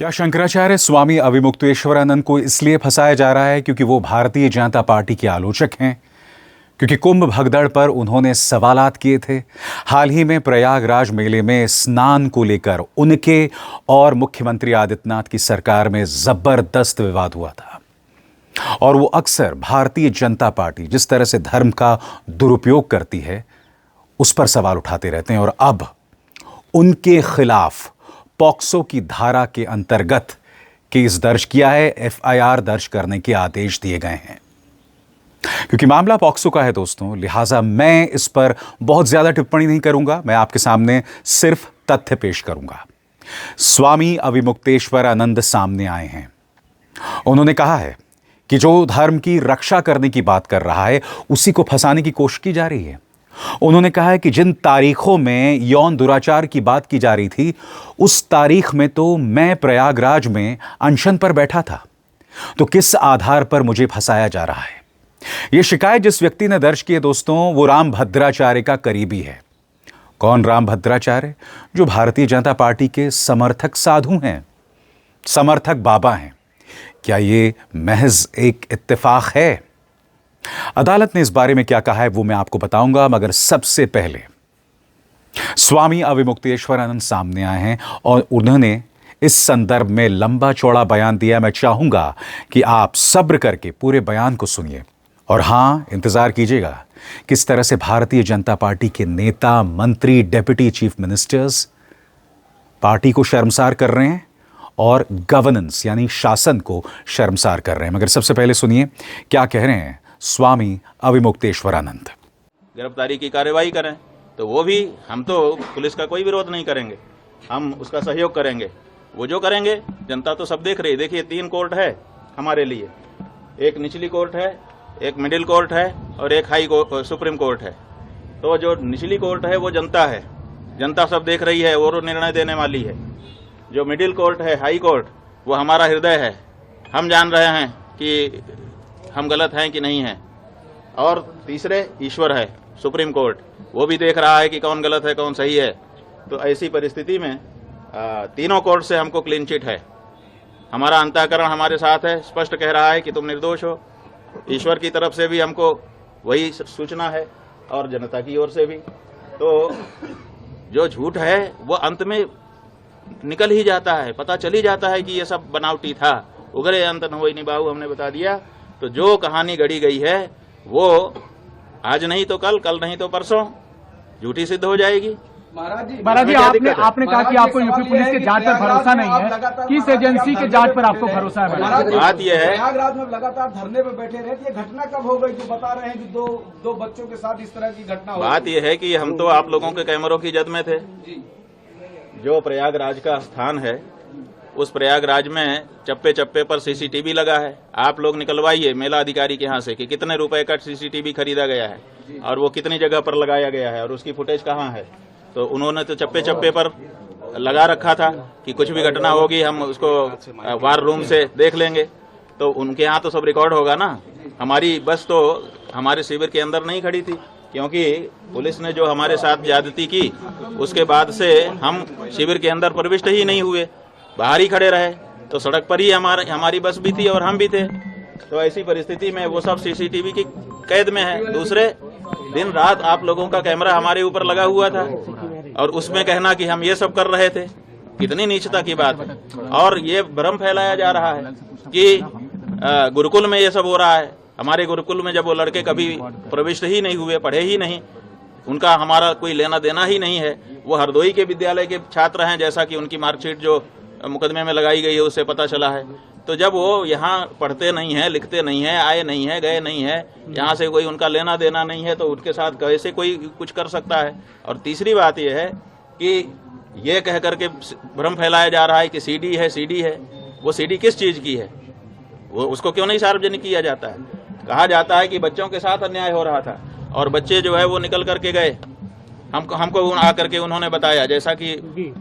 क्या शंकराचार्य स्वामी अविमुक्तेश्वरानंद को इसलिए फंसाया जा रहा है क्योंकि वो भारतीय जनता पार्टी के आलोचक हैं, क्योंकि कुंभ भगदड़ पर उन्होंने सवालात किए थे। हाल ही में प्रयागराज मेले में स्नान को लेकर उनके और मुख्यमंत्री आदित्यनाथ की सरकार में जबरदस्त विवाद हुआ था और वो अक्सर भारतीय जनता पार्टी जिस तरह से धर्म का दुरुपयोग करती है उस पर सवाल उठाते रहते हैं और अब उनके खिलाफ पॉक्सो की धारा के अंतर्गत केस दर्ज किया है, एफआईआर दर्ज करने के आदेश दिए गए हैं। क्योंकि मामला पॉक्सो का है दोस्तों, लिहाजा मैं इस पर बहुत ज्यादा टिप्पणी नहीं करूंगा। मैं आपके सामने सिर्फ तथ्य पेश करूंगा। स्वामी अविमुक्तेश्वरानंद सामने आए हैं। उन्होंने कहा है कि जो धर्म की रक्षा करने की बात कर रहा है उसी को फंसाने की कोशिश की जा रही है। उन्होंने कहा है कि जिन तारीखों में यौन दुराचार की बात की जा रही थी उस तारीख में तो मैं प्रयागराज में अनशन पर बैठा था, तो किस आधार पर मुझे फंसाया जा रहा है। यह शिकायत जिस व्यक्ति ने दर्ज की है दोस्तों, वो राम भद्राचार्य का करीबी है। कौन राम भद्राचार्य? जो भारतीय जनता पार्टी के समर्थक साधु हैं, समर्थक बाबा हैं। क्या ये महज एक इत्तेफाक है? अदालत ने इस बारे में क्या कहा है वो मैं आपको बताऊंगा, मगर सबसे पहले स्वामी अविमुक्तेश्वरानंद सामने आए हैं और उन्होंने इस संदर्भ में लंबा चौड़ा बयान दिया। मैं चाहूंगा कि आप सब्र करके पूरे बयान को सुनिए और हां, इंतजार कीजिएगा किस तरह से भारतीय जनता पार्टी के नेता, मंत्री, डेप्यूटी चीफ मिनिस्टर्स पार्टी को शर्मसार कर रहे हैं और गवर्नेंस यानी शासन को शर्मसार कर रहे हैं। मगर सबसे पहले सुनिए क्या कह रहे हैं स्वामी अविमुक्तेश्वरानंद। गिरफ्तारी की कार्यवाही करें तो वो भी, हम तो पुलिस का कोई विरोध नहीं करेंगे, हम उसका सहयोग करेंगे। वो जो करेंगे जनता तो सब देख रही है। देखिए 3 कोर्ट है हमारे लिए, एक निचली कोर्ट है, एक मिडिल कोर्ट है और एक सुप्रीम कोर्ट है। तो जो निचली कोर्ट है वो जनता है, जनता सब देख रही है और निर्णय देने वाली है। जो मिडिल कोर्ट है, हाई कोर्ट, वो हमारा हृदय है। हम जान रहे हैं कि हम गलत हैं कि नहीं हैं। और तीसरे ईश्वर है, सुप्रीम कोर्ट, वो भी देख रहा है कि कौन गलत है कौन सही है। तो ऐसी परिस्थिति में तीनों कोर्ट से हमको क्लीन चिट है। हमारा अंतःकरण हमारे साथ है, स्पष्ट कह रहा है कि तुम निर्दोष हो। ईश्वर की तरफ से भी हमको वही सूचना है और जनता की ओर से भी। तो जो झूठ है वो अंत में निकल ही जाता है, पता चल ही जाता है कि ये सब बनावटी था। उगरे अंत न होई निभाऊ, हमने बता दिया। तो जो कहानी गढ़ी गई है वो आज नहीं तो कल, कल नहीं तो परसों झूठी सिद्ध हो जाएगी। महाराज जी आपने कहा कि आपको यूपी पुलिस के जांच पर भरोसा नहीं है, किस एजेंसी के जांच पर आपको भरोसा है? बात यह है, प्रयागराज में लगातार धरने पे बैठे रहे, ये घटना कब हो गई जो बता रहे हैं कि दो बच्चों के साथ इस तरह की घटना हो? बात यह है कि हम तो आप लोगों के कैमरों की जद में थे। जो प्रयागराज का स्थान है उस प्रयागराज में चप्पे चप्पे पर सीसीटीवी लगा है। आप लोग निकलवाइए मेला अधिकारी के यहाँ से कि कितने रुपए का सीसीटीवी खरीदा गया है और वो कितनी जगह पर लगाया गया है और उसकी फुटेज कहाँ है। तो उन्होंने तो चप्पे चप्पे पर लगा रखा था कि कुछ भी घटना होगी हम उसको वार रूम से देख लेंगे। तो उनके यहाँ तो सब रिकॉर्ड होगा ना। हमारी बस तो हमारे शिविर के अंदर नहीं खड़ी थी, क्योंकि पुलिस ने जो हमारे साथ ज्यादती की उसके बाद से हम शिविर के अंदर प्रविष्ट ही नहीं हुए, बाहर ही खड़े रहे। तो सड़क पर ही हमारी बस भी थी और हम भी थे। तो ऐसी परिस्थिति में वो सब सीसीटीवी की कैद में है। दूसरे दिन रात आप लोगों का कैमरा हमारे ऊपर लगा हुआ था और उसमें कहना कि हम ये सब कर रहे थे, कितनी नीचता की बात है। और ये भ्रम फैलाया जा रहा है कि गुरुकुल में ये सब हो रहा है। हमारे गुरुकुल में जब वो लड़के कभी प्रविष्ट ही नहीं हुए, पढ़े ही नहीं, उनका हमारा कोई लेना देना ही नहीं है। वो हरदोई के विद्यालय के छात्र हैं, जैसा कि उनकी मार्कशीट जो मुकदमे में लगाई गई है उससे पता चला है। तो जब वो यहाँ पढ़ते नहीं है, लिखते नहीं है, आए नहीं है, गए नहीं है, यहाँ से कोई उनका लेना देना नहीं है, तो उनके साथ कैसे कोई कुछ कर सकता है। और तीसरी बात यह है कि ये कह करके भ्रम फैलाया जा रहा है कि सीडी है, सीडी है। वो सीडी किस चीज की है? वो उसको क्यों नहीं सार्वजनिक किया जाता है? कहा जाता है कि बच्चों के साथ अन्याय हो रहा था और बच्चे जो है वो निकल करके गए। हमको आकर के उन्होंने बताया, जैसा कि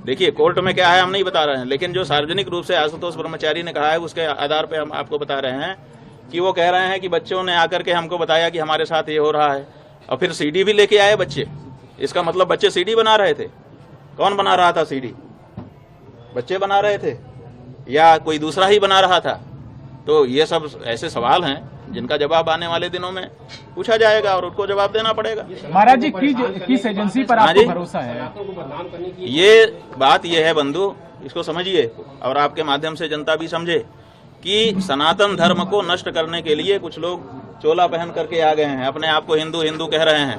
देखिए कोर्ट में क्या है हम नहीं बता रहे हैं, लेकिन जो सार्वजनिक रूप से आशुतोष ब्रह्मचारी ने कहा है उसके आधार पे हम आपको बता रहे हैं कि वो कह रहे हैं कि बच्चों ने आकर के हमको बताया कि हमारे साथ ये हो रहा है और फिर सीडी भी लेके आए बच्चे। इसका मतलब बच्चे सीडी बना रहे थे। कौन बना रहा था सीडी? बच्चे बना रहे थे। या कोई दूसरा ही बना रहा था? तो ये सब ऐसे सवाल हैं जिनका जवाब आने वाले दिनों में पूछा जाएगा और उनको जवाब देना पड़ेगा। महाराज जी, किस एजेंसी पर आपको भरोसा है? ये बात ये है बंधु, इसको समझिए और आपके माध्यम से जनता भी समझे कि सनातन धर्म को नष्ट करने के लिए कुछ लोग चोला पहन करके आ गए हैं, अपने आप को हिंदू हिंदू कह रहे हैं।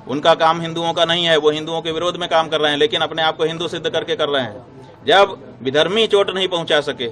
उनका काम हिंदुओं का नहीं है, वो हिंदुओं के विरोध में काम कर रहे हैं, लेकिन अपने आप को हिंदू सिद्ध करके कर रहे हैं। जब विधर्मी चोट नहीं पहुंचा सके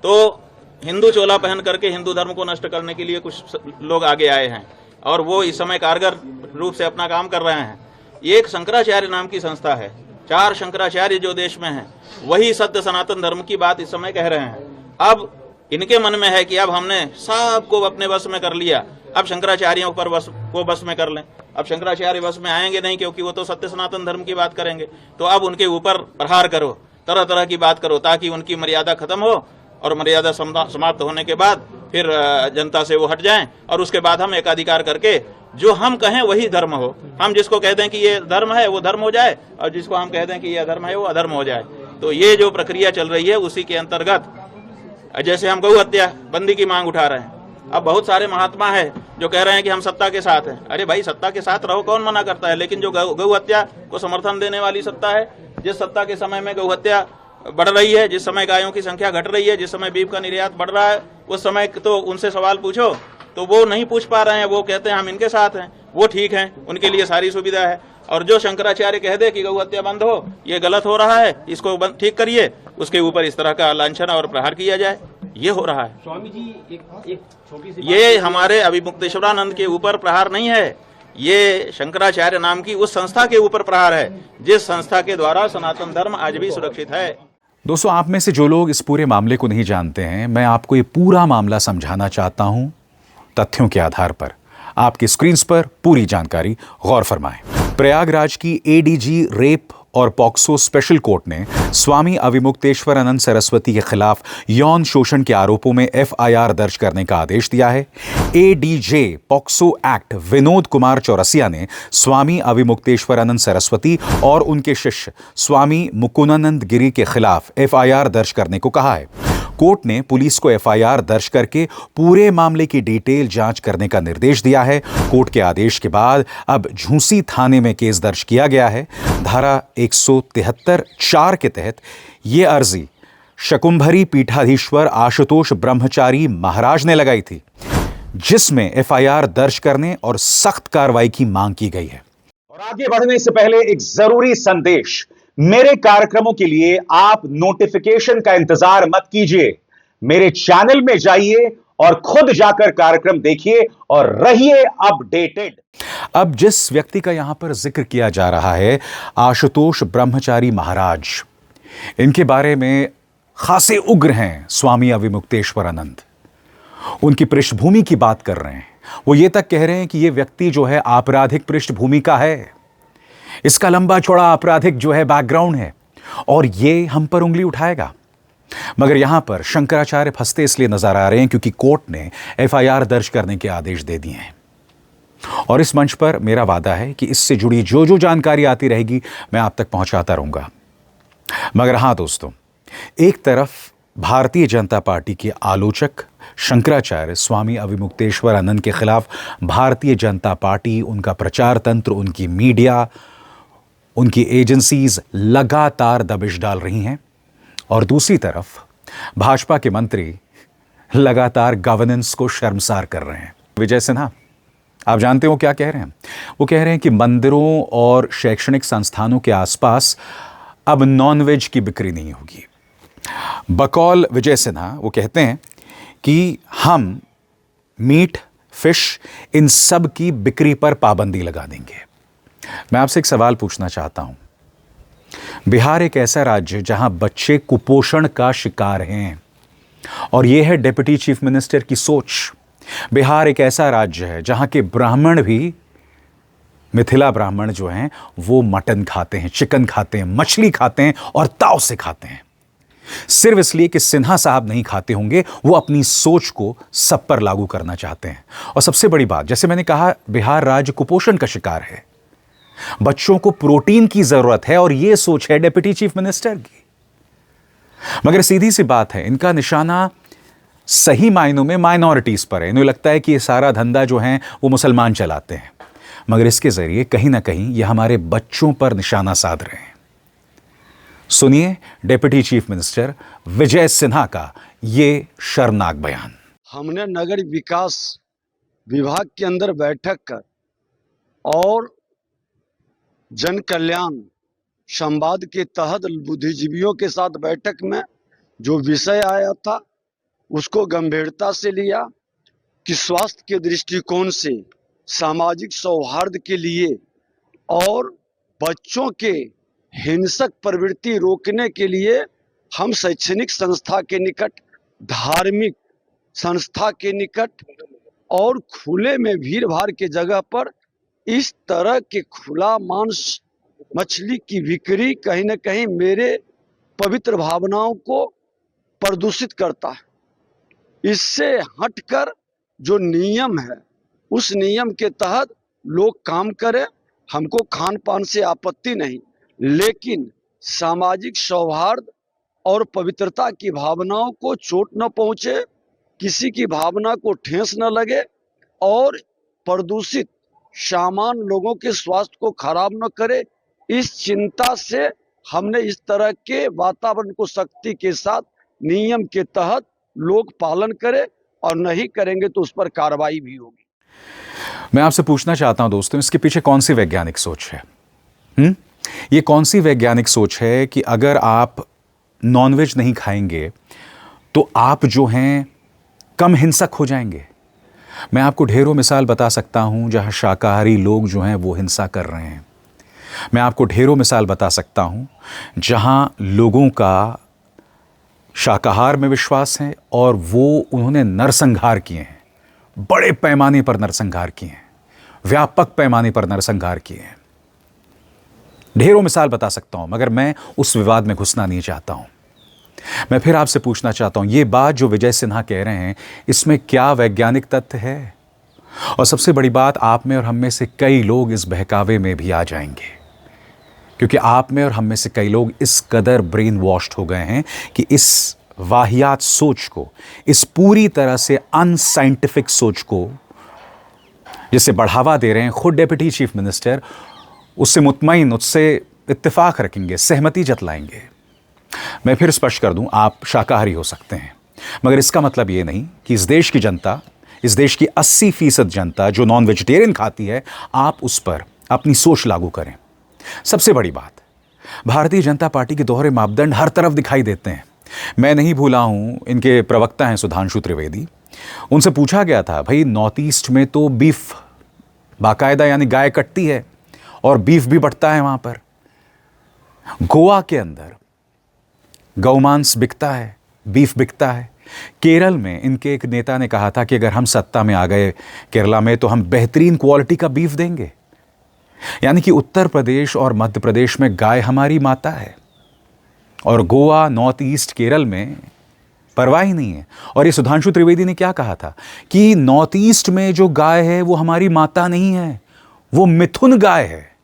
तो हिंदू चोला पहन करके हिंदू धर्म को नष्ट करने के लिए कुछ लोग आगे आए हैं और वो इस समय कारगर रूप से अपना काम कर रहे हैं। एक शंकराचार्य नाम की संस्था है, 4 शंकराचार्य जो देश में हैं, वही सत्य सनातन धर्म की बात इस समय कह रहे हैं। अब इनके मन में है कि अब हमने सबको अपने वश में कर लिया, अब शंकराचार्यों पर बस में कर लें। अब शंकराचार्य बस में आएंगे नहीं, क्योंकि वो तो सत्य सनातन धर्म की बात करेंगे। तो अब उनके ऊपर प्रहार करो, तरह तरह की बात करो, ताकि उनकी मर्यादा खत्म हो और मर्यादा समाप्त होने के बाद फिर जनता से वो हट जाएं और उसके बाद हम एकाधिकार करके जो हम कहें वही धर्म हो। हम जिसको कह दें कि ये धर्म है वो धर्म हो जाए और जिसको हम कह दें कि ये अधर्म है वो अधर्म हो जाए। तो ये जो प्रक्रिया चल रही है उसी के अंतर्गत जैसे हम गौ हत्या बंदी की मांग उठा रहे हैं। अब बहुत सारे महात्मा है जो कह रहे हैं कि हम सत्ता के साथ हैं। अरे भाई, सत्ता के साथ रहो, कौन मना करता है? लेकिन जो गौ हत्या को समर्थन देने वाली सत्ता है, जिस सत्ता के समय में गौ हत्या बढ़ रही है, जिस समय गायों की संख्या घट रही है, जिस समय बीफ का निर्यात बढ़ रहा है, उस समय तो उनसे सवाल पूछो तो वो नहीं पूछ पा रहे हैं। वो कहते हैं हम इनके साथ हैं, वो ठीक हैं, उनके लिए सारी सुविधा है। और जो शंकराचार्य कह दे कि गौ हत्या बंद हो, ये गलत हो रहा है, इसको ठीक करिए, उसके ऊपर इस तरह का लांछन और प्रहार किया जाए, ये हो रहा है। स्वामी जी, एक छोटी सी ये हमारे अभिमुक्तेश्वरानंद के ऊपर प्रहार नहीं है, ये शंकराचार्य नाम की उस संस्था के ऊपर प्रहार है, जिस संस्था के द्वारा सनातन धर्म आज भी सुरक्षित है। दोस्तों, आप में से जो लोग इस पूरे मामले को नहीं जानते हैं, मैं आपको ये पूरा मामला समझाना चाहता हूं तथ्यों के आधार पर। आपकी स्क्रीन पर पूरी जानकारी गौर फरमाएं। प्रयागराज की एडीजी रेप और पॉक्सो स्पेशल कोर्ट ने स्वामी अविमुक्तेश्वरानंद सरस्वती के खिलाफ यौन शोषण के आरोपों में एफआईआर दर्ज करने का आदेश दिया है। ADJ POCSO act Vinod Kumar Chaurasia ने स्वामी अविमुक्तेश्वरानंद सरस्वती और उनके शिष्य स्वामी मुकुंदानंद गिरी के खिलाफ एफआईआर दर्ज करने को कहा है। कोर्ट ने पुलिस को एफआईआर दर्ज करके पूरे मामले की डिटेल जांच करने का निर्देश दिया है। कोर्ट के आदेश के बाद अब झूंसी थाने में केस दर्ज किया गया है। धारा 173(4) के तहत यह अर्जी शकुंभरी पीठाधीश्वर आशुतोष ब्रह्मचारी महाराज ने लगाई थी, जिसमें एफआईआर दर्ज करने और सख्त कार्रवाई की मांग की गई है। और आगे बढ़ने से पहले एक जरूरी संदेश, मेरे कार्यक्रमों के लिए आप नोटिफिकेशन का इंतजार मत कीजिए, मेरे चैनल में जाइए और खुद जाकर कार्यक्रम देखिए और रहिए अपडेटेड। अब जिस व्यक्ति का यहां पर जिक्र किया जा रहा है, आशुतोष ब्रह्मचारी महाराज, इनके बारे में खासे उग्र हैं स्वामी अविमुक्तेश्वरानंद। उनकी पृष्ठभूमि की बात कर रहे हैं। वो ये तक कह रहे हैं कि ये व्यक्ति जो है आपराधिक पृष्ठभूमि का है, इसका लंबा चौड़ा आपराधिक जो है बैकग्राउंड है और ये हम पर उंगली उठाएगा। मगर यहां पर शंकराचार्य फंसते इसलिए नजर आ रहे हैं क्योंकि कोर्ट ने एफआईआर दर्ज करने के आदेश दे दिए हैं। और इस मंच पर मेरा वादा है कि इससे जुड़ी जो जो जानकारी आती रहेगी मैं आप तक पहुंचाता रहूंगा। मगर हां दोस्तों, एक तरफ भारतीय जनता पार्टी के आलोचक शंकराचार्य स्वामी अविमुक्तेश्वरानंद के खिलाफ भारतीय जनता पार्टी, उनका प्रचार तंत्र, उनकी मीडिया, उनकी एजेंसीज लगातार दबिश डाल रही हैं, और दूसरी तरफ भाजपा के मंत्री लगातार गवर्नेंस को शर्मसार कर रहे हैं। विजय सिन्हा, आप जानते हो क्या कह रहे हैं? वो कह रहे हैं कि मंदिरों और शैक्षणिक संस्थानों के आसपास अब नॉनवेज की बिक्री नहीं होगी। बकौल विजय सिन्हा वो कहते हैं कि हम मीट, फिश, इन सब की बिक्री पर पाबंदी लगा देंगे। मैं आपसे एक सवाल पूछना चाहता हूं। बिहार एक ऐसा राज्य जहां बच्चे कुपोषण का शिकार हैं और यह है डिप्टी चीफ मिनिस्टर की सोच। बिहार एक ऐसा राज्य है जहां के ब्राह्मण भी, मिथिला ब्राह्मण जो हैं, वो मटन खाते हैं, चिकन खाते हैं, मछली खाते हैं और ताव से खाते हैं। सिर्फ इसलिए कि सिन्हा साहब नहीं खाते होंगे, वो अपनी सोच को सब पर लागू करना चाहते हैं। और सबसे बड़ी बात, जैसे मैंने कहा, बिहार राज्य कुपोषण का शिकार है, बच्चों को प्रोटीन की जरूरत है और यह सोच है डिप्टी चीफ मिनिस्टर की। मगर सीधी सी बात है, इनका निशाना सही मायनों में माइनॉरिटीज पर है। इन्हें लगता है कि ये सारा धंधा जो है वो मुसलमान चलाते हैं, मगर इसके जरिए कहीं ना कहीं ये हमारे बच्चों पर निशाना साध रहे हैं। सुनिए deputy chief minister Vijay Sinha का ये शर्मनाक बयान। हमने नगर विकास विभाग के अंदर बैठक कर और जन कल्याण संवाद के तहत बुद्धिजीवियों के साथ बैठक में जो विषय आया था उसको गंभीरता से लिया कि स्वास्थ्य के दृष्टिकोण से, सामाजिक सौहार्द के लिए और बच्चों के हिंसक प्रवृत्ति रोकने के लिए हम शैक्षणिक संस्था के निकट, धार्मिक संस्था के निकट और खुले में भीड़ भाड़ के जगह पर इस तरह के खुला मांस मछली की बिक्री कहीं न कहीं मेरे पवित्र भावनाओं को प्रदूषित करता है। इससे हटकर जो नियम है उस नियम के तहत लोग काम करें। हमको खान पान से आपत्ति नहीं, लेकिन सामाजिक सौहार्द और पवित्रता की भावनाओं को चोट न पहुंचे, किसी की भावना को ठेस न लगे और प्रदूषित सामान लोगों के स्वास्थ्य को खराब न करे, इस चिंता से हमने इस तरह के वातावरण को सख्ती के साथ नियम के तहत लोग पालन करें और नहीं करेंगे तो उस पर कार्रवाई भी होगी। मैं आपसे पूछना चाहता हूं दोस्तों, इसके पीछे कौन सी वैज्ञानिक सोच है? ये कौन सी वैज्ञानिक सोच है कि अगर आप नॉनवेज नहीं खाएंगे तो आप जो हैं कम हिंसक हो जाएंगे? मैं आपको ढेरों मिसाल बता सकता हूं जहां शाकाहारी लोग जो हैं वो हिंसा कर रहे हैं। मैं आपको ढेरों मिसाल बता सकता हूं जहां लोगों का शाकाहार में विश्वास है और उन्होंने नरसंहार किए हैं, बड़े पैमाने पर नरसंहार किए हैं, व्यापक पैमाने पर नरसंहार किए हैं। ढेरों मिसाल बता सकता हूं, मगर मैं उस विवाद में घुसना नहीं चाहता हूं। मैं फिर आपसे पूछना चाहता हूं, ये बात जो विजय सिन्हा कह रहे हैं इसमें क्या वैज्ञानिक तथ्य है? और सबसे बड़ी बात, आप में और हम में से कई लोग इस बहकावे में भी आ जाएंगे, क्योंकि आप में और हम में से कई लोग इस कदर ब्रेन वॉश्ड हो गए हैं कि इस वाहियात सोच को, इस पूरी तरह से अनसाइंटिफिक सोच को जिसे बढ़ावा दे रहे हैं खुद डिप्टी चीफ मिनिस्टर, उससे मुतमईन, उससे इत्तेफाक रखेंगे, सहमति जतलाएंगे। मैं फिर स्पष्ट कर दूं, आप शाकाहारी हो सकते हैं, मगर इसका मतलब ये नहीं कि इस देश की जनता, इस देश की 80% जनता जो नॉन वेजिटेरियन खाती है, आप उस पर अपनी सोच लागू करें। सबसे बड़ी बात, भारतीय जनता पार्टी के दोहरे मापदंड हर तरफ दिखाई देते हैं। मैं नहीं भूला हूं, इनके प्रवक्ता हैं सुधांशु त्रिवेदी, उनसे पूछा गया था, भाई नॉर्थ ईस्ट में तो बीफ बाकायदा यानी गाय कटती है और बीफ भी बटता है वहां पर। गोवा के अंदर गौमांस बिकता है, बीफ बिकता है। केरल में इनके एक नेता ने कहा था कि अगर हम सत्ता में आ गए केरला में तो हम बेहतरीन क्वालिटी का बीफ देंगे। यानी कि उत्तर प्रदेश और मध्य प्रदेश में गाय हमारी माता है और गोवा, नॉर्थ ईस्ट, केरल में परवाह ही नहीं है। और ये सुधांशु त्रिवेदी ने क्या कहा था कि नॉर्थ ईस्ट में जो गाय है वो हमारी माता नहीं है, वो मिथुन गाय है।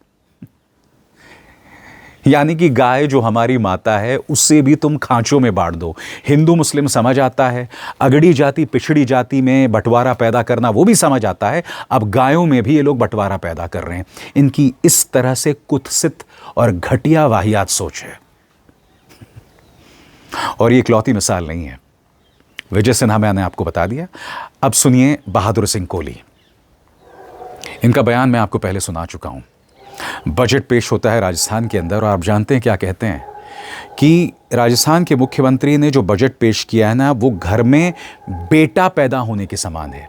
यानी कि गाय जो हमारी माता है उससे भी तुम खांचों में बांट दो। हिंदू मुस्लिम समझ आता है, अगड़ी जाति पिछड़ी जाति में बंटवारा पैदा करना वो भी समझ आता है, अब गायों में भी ये लोग बंटवारा पैदा कर रहे हैं। इनकी इस तरह से कुत्सित और घटिया वाहियात सोच है। और ये इकलौती मिसाल नहीं है, विजय सिन्हा मैंने आपको बता दिया। अब सुनिए बहादुर सिंह कोहली, इनका बयान मैं आपको पहले सुना चुका हूं। बजट पेश होता है राजस्थान के अंदर और आप जानते हैं क्या कहते हैं कि राजस्थान के मुख्यमंत्री ने जो बजट पेश किया है ना, वो घर में बेटा पैदा होने के समान है।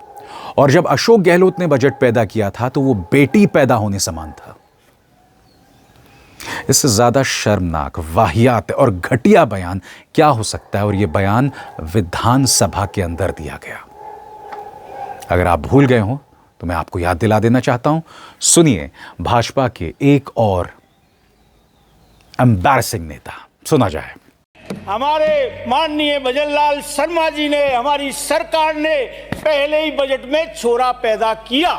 और जब अशोक गहलोत ने बजट पैदा किया था तो वो बेटी पैदा होने समान था। इससे ज्यादा शर्मनाक, वाहियात और घटिया बयान क्या हो सकता है? और यह बयान विधानसभा के अंदर दिया गया। अगर आप भूल गए हो तो मैं आपको याद दिला देना चाहता हूं। सुनिए भाजपा के एक और एम्बैरसिंग नेता, सुना जाए। हमारे माननीय भजनलाल शर्मा जी ने, हमारी सरकार ने पहले ही बजट में छोरा पैदा किया।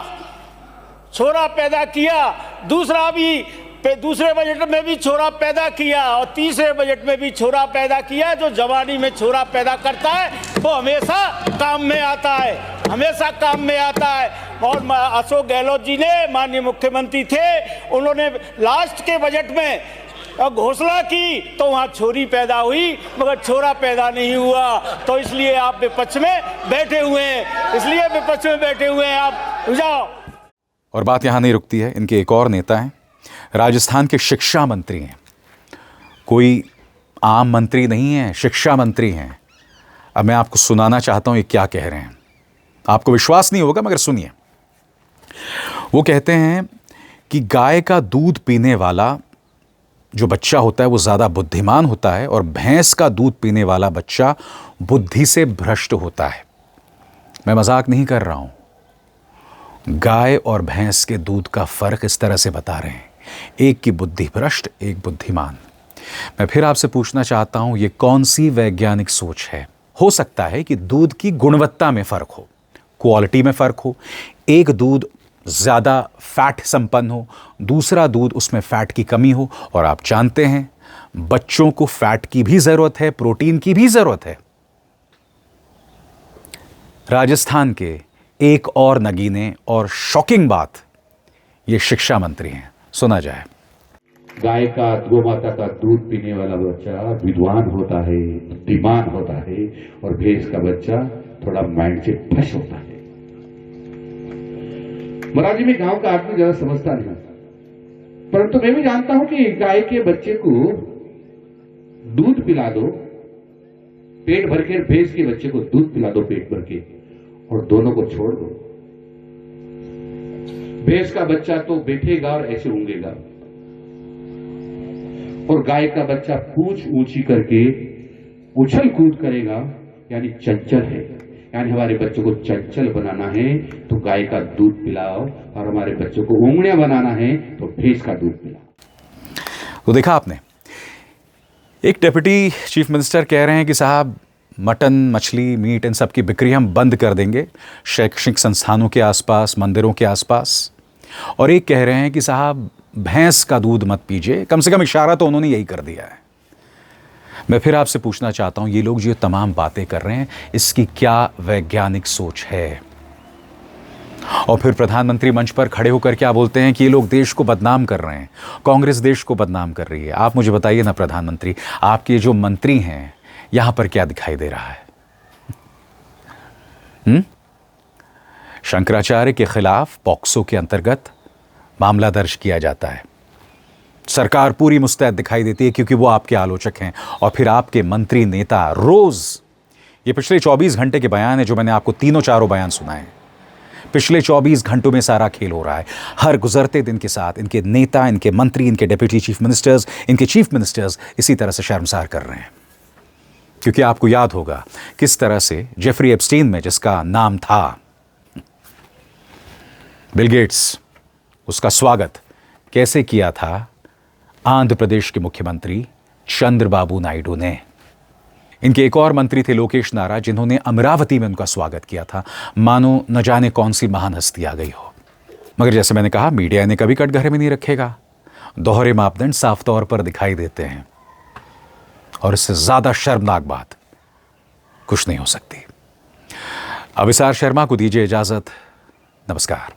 दूसरा भी फिर दूसरे बजट में भी छोरा पैदा किया और तीसरे बजट में भी छोरा पैदा किया। जो जवानी में छोरा पैदा करता है वो हमेशा काम में आता है, हमेशा काम में आता है। और अशोक गहलोत जी ने, माननीय मुख्यमंत्री थे, उन्होंने लास्ट के बजट में घोषणा की तो वहां छोरी पैदा हुई मगर छोरा पैदा नहीं हुआ। तो इसलिए आप विपक्ष में बैठे हुए हैं, इसलिए विपक्ष में बैठे हुए हैं आप। जाओ। और बात यहां नहीं रुकती है। इनके एक और नेता हैं, राजस्थान के शिक्षा मंत्री हैं। कोई आम मंत्री नहीं है, शिक्षा मंत्री हैं। अब मैं आपको सुनाना चाहता हूं ये क्या कह रहे हैं। आपको विश्वास नहीं होगा मगर सुनिए। वो कहते हैं कि गाय का दूध पीने वाला जो बच्चा होता है वो ज़्यादा बुद्धिमान होता है और भैंस का दूध पीने वाला बच्चा बुद्धि से भ्रष्ट होता है। मैं मजाक नहीं कर रहा हूं। गाय और भैंस के दूध का फर्क इस तरह से बता रहे हैं, एक की बुद्धि भ्रष्ट, एक बुद्धिमान। मैं फिर आपसे पूछना चाहता हूं, ये कौन सी वैज्ञानिक सोच है? हो सकता है कि दूध की गुणवत्ता में फर्क हो, क्वालिटी में फर्क हो। एक दूध ज़्यादा फैट संपन्न हो, दूसरा दूध उसमें फैट की कमी हो। और आप जानते हैं बच्चों को फैट की भी ज़रूरत है, प्रोटीन की भी ज़रूरत है। राजस्थान के एक और नगीने और शॉकिंग बात, ये शिक्षा मंत्री हैं। सुना जाए। गाय का, गोमाता का दूध पीने वाला बच्चा विद्वान होता है, बुद्धिमान होता है, और भैंस का बच्चा थोड़ा माइंड से फश होता है। महाराज जी, में गांव का आदमी ज्यादा समझता नहीं होता, परंतु मैं भी जानता हूं कि गाय के बच्चे को दूध पिला दो पेट भर के, भैंस के बच्चे को दूध पिला दो पेट भर के, और दोनों को छोड़ दो। भैंस का बच्चा तो बैठेगा और ऐसे ऊँगेगा, और गाय का बच्चा पूंछ ऊंची करके उछल कूद करेगा, यानी चंचल है। यानी हमारे बच्चों को चंचल बनाना है तो गाय का दूध पिलाओ, और हमारे बच्चों को ऊँगड़ियां बनाना है तो भैंस का दूध पिलाओ। तो देखा आपने, एक डिप्टी चीफ मिनिस्टर कह रहे हैं कि साहब मटन, मछली, मीट, इन सब की बिक्री हम बंद कर देंगे शैक्षणिक संस्थानों के आसपास, मंदिरों के आसपास। और एक कह रहे हैं कि साहब भैंस का दूध मत पीजिए। कम से कम इशारा तो उन्होंने यही कर दिया है। मैं फिर आपसे पूछना चाहता हूं, ये लोग जो तमाम बातें कर रहे हैं, इसकी क्या वैज्ञानिक सोच है? और फिर प्रधानमंत्री मंच पर खड़े होकर क्या बोलते हैं कि ये लोग देश को बदनाम कर रहे हैं, कांग्रेस देश को बदनाम कर रही है। आप मुझे बताइए ना प्रधानमंत्री, आपके जो मंत्री हैं यहां पर क्या दिखाई दे रहा है? शंकराचार्य के खिलाफ पॉक्सो के अंतर्गत मामला दर्ज किया जाता है। सरकार पूरी मुस्तैद दिखाई देती है क्योंकि वो आपके आलोचक हैं। और फिर आपके मंत्री, नेता रोज, ये पिछले 24 घंटे के बयान है जो मैंने आपको तीनों चारों बयान सुनाए। पिछले 24 घंटों में सारा खेल हो रहा है। हर गुजरते दिन के साथ इनके नेता, इनके मंत्री, इनके डिप्टी चीफ मिनिस्टर्स, इनके चीफ मिनिस्टर्स इसी तरह से शर्मसार कर रहे हैं। क्योंकि आपको याद होगा किस तरह से जेफरी एप्स्टीन में, जिसका नाम था बिल गेट्स, उसका स्वागत कैसे किया था आंध्र प्रदेश के मुख्यमंत्री चंद्रबाबू नायडू ने। इनके एक और मंत्री थे लोकेश नारा, जिन्होंने अमरावती में उनका स्वागत किया था, मानो न जाने कौन सी महान हस्ती आ गई हो। मगर जैसे मैंने कहा, मीडिया इन्हें कभी कटघरे में नहीं रखेगा। दोहरे मापदंड साफ तौर पर दिखाई देते हैं, और इससे ज्यादा शर्मनाक बात कुछ नहीं हो सकती। अविसार शर्मा को दीजिए इजाजत। नमस्कार।